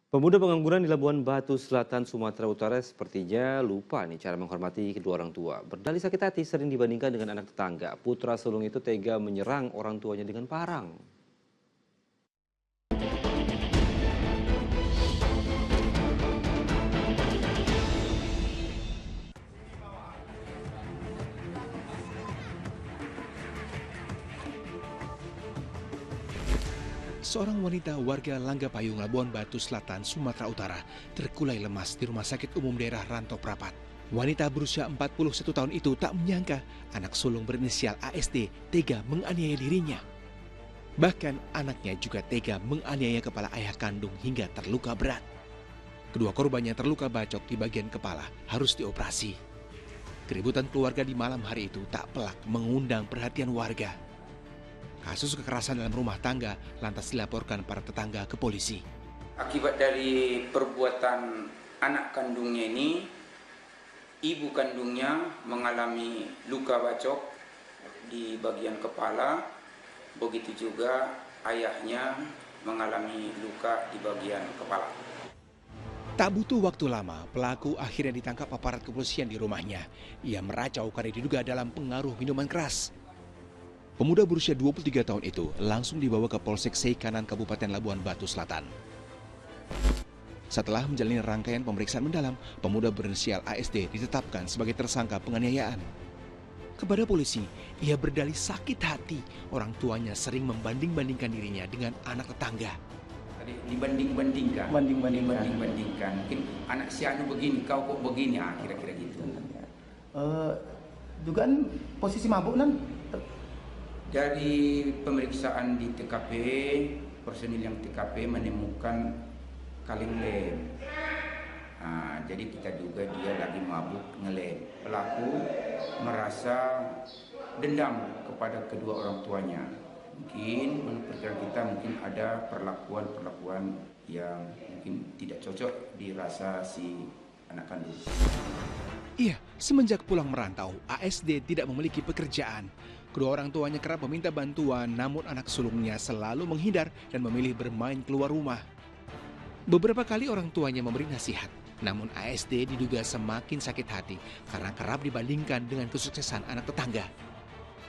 Pemuda pengangguran di Labuan Batu Selatan, Sumatera Utara sepertinya lupa nih cara menghormati kedua orang tua. Berdalih sakit hati sering dibandingkan dengan anak tetangga. Putra sulung itu tega menyerang orang tuanya dengan parang. Seorang wanita warga Langgapayung, Labuan Batu Selatan, Sumatera Utara terkulai lemas di Rumah Sakit Umum Daerah Rantau Prapat. Wanita berusia 41 tahun itu tak menyangka anak sulung berinisial ASD tega menganiaya dirinya. Bahkan anaknya juga tega menganiaya kepala ayah kandung hingga terluka berat. Kedua korbannya terluka bacok di bagian kepala, harus dioperasi. Keributan keluarga di malam hari itu tak pelak mengundang perhatian warga. Kasus kekerasan dalam rumah tangga lantas dilaporkan para tetangga ke polisi. Akibat dari perbuatan anak kandungnya ini, ibu kandungnya mengalami luka bacok di bagian kepala, begitu juga ayahnya mengalami luka di bagian kepala. Tak butuh waktu lama, pelaku akhirnya ditangkap aparat kepolisian di rumahnya. Ia meracau karena diduga dalam pengaruh minuman keras. Pemuda berusia 23 tahun itu langsung dibawa ke Polsek Seikanan Kabupaten Labuan Batu Selatan. Setelah menjalani rangkaian pemeriksaan mendalam, pemuda berinisial ASD ditetapkan sebagai tersangka penganiayaan. Kepada polisi, ia berdalih sakit hati orang tuanya sering membanding-bandingkan dirinya dengan anak tetangga. Dibanding-bandingkan. Mungkin anak si anu begini, kau kok begini, kira-kira gitu. Dugaan posisi mabuk nan? Dari pemeriksaan di TKP, personil yang TKP menemukan kaleng lem. Jadi kita duga dia lagi mabuk ngelem. Pelaku merasa dendam kepada kedua orang tuanya. Mungkin menurut perkiraan kita mungkin ada perlakuan yang mungkin tidak cocok dirasa si anak kandung. Iya, semenjak pulang merantau, ASD tidak memiliki pekerjaan. Kedua orang tuanya kerap meminta bantuan, namun anak sulungnya selalu menghindar dan memilih bermain keluar rumah. Beberapa kali orang tuanya memberi nasihat, namun ASD diduga semakin sakit hati karena kerap dibandingkan dengan kesuksesan anak tetangga.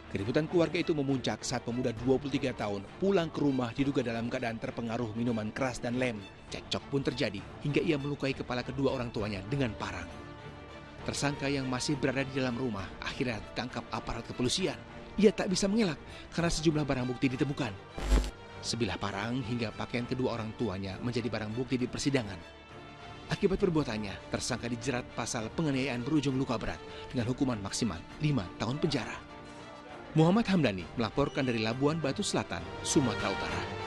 Keributan keluarga itu memuncak saat pemuda 23 tahun pulang ke rumah diduga dalam keadaan terpengaruh minuman keras dan lem. Cekcok pun terjadi hingga ia melukai kepala kedua orang tuanya dengan parang. Tersangka yang masih berada di dalam rumah akhirnya ditangkap aparat kepolisian. Ia tak bisa mengelak karena sejumlah barang bukti ditemukan. Sebilah parang hingga pakaian kedua orang tuanya menjadi barang bukti di persidangan. Akibat perbuatannya, tersangka dijerat pasal penganiayaan berujung luka berat dengan hukuman maksimal 5 tahun penjara. Muhammad Hamdani melaporkan dari Labuan Batu Selatan, Sumatera Utara.